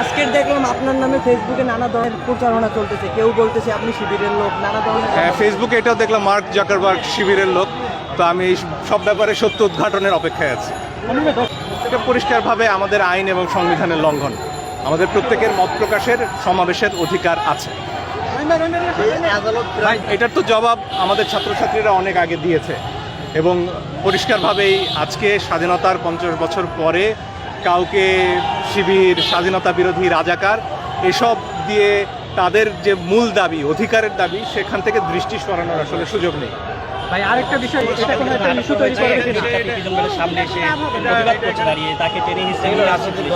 আজকের দেখলাম আপনার নামে ফেসবুকে নানা ধরনের প্রচারণা চলতেছে, কেউ বলতেছে আপনি শিবিরের লোক, নানা ধরনের। হ্যাঁ, ফেসবুকে এটাও দেখলাম মার্ক জাকারবার্গ শিবিরের লোক। তো আমি এই সব ব্যাপারে সত্য উদ্ঘাটনের অপেক্ষায় আছি। এটা পরিষ্কারভাবে আমাদের আইন এবং সংবিধানের লঙ্ঘন। আমাদের প্রত্যেকের মত প্রকাশের সমাবেশের অধিকার আছে। এটার তো জবাব আমাদের ছাত্রছাত্রীরা অনেক আগে দিয়েছে এবং পরিষ্কারভাবেই আজকে স্বাধীনতার 50 বছর পরে কাউকে শিবির, স্বাধীনতা বিরোধী, রাজাকার এসব দিয়ে তাদের যে মূল দাবি, অধিকারের দাবি, সেখান থেকে দৃষ্টি সরানোর আসলে সুযোগ নেই। ভাই আরেকটা বিষয়, এটা কোনো একটা ইস্যু তৈরি করবে কিনা? শিক্ষার্থীদের সামনে এসে প্রতিবাদ করছে দাঁড়িয়ে, তাকে টেনে হিসেবে নিয়ে আসছে পুলিশ।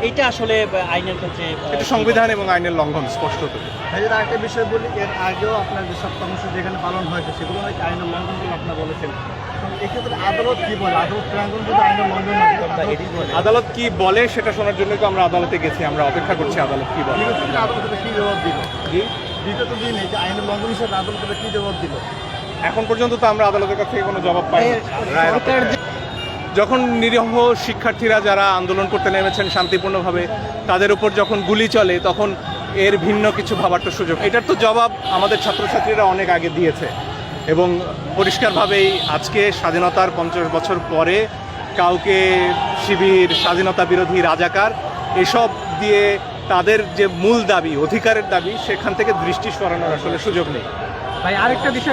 এইটা আসলে আইনের ক্ষেত্রে এটা সংবিধান এবং আইনের লঙ্ঘন স্পষ্ট। ভাইয়ের আরেকটা বিষয় বলি, এর আগেও আপনার যেসব কর্মসূচি যেখানে পালন হয়েছে সেগুলো হয়তো আইনের লঙ্ঘন বলে আপনারা বলেছেন। এক্ষেত্রে আদালত কি বলে? আদালত প্রাঙ্গণ যদি আইনের লঙ্ঘন না করে, আদালত কি বলে সেটা শোনার জন্য তো আমরা আদালতে গেছি। আমরা অপেক্ষা করছি আদালত কি বলে। আদালত কি জবাব দিল? বিগত দিনে যে আইনের লঙ্ঘন হিসেবে আদালত কি জবাব দিল? এখন পর্যন্ত তো আমরা আদালতের কাছ থেকে কোনো জবাব পাইনি। যখন নিরীহ শিক্ষার্থীরা যারা আন্দোলন করতে নেমেছেন শান্তিপূর্ণভাবে, তাদের উপর যখন গুলি চলে, তখন এর ভিন্ন কিছু ভাবার তো সুযোগ। এটার তো জবাব আমাদের ছাত্রছাত্রীরা অনেক আগে দিয়েছে এবং পরিষ্কারভাবেই আজকে স্বাধীনতার 50 বছর পরে কাউকে শিবির, স্বাধীনতা বিরোধী, রাজাকার এসব দিয়ে তাদের যে মূল দাবি, অধিকারের দাবি, সেখান থেকে দৃষ্টি সরানোর আসলে সুযোগ নেই। ভাই আরেকটা বিষয়,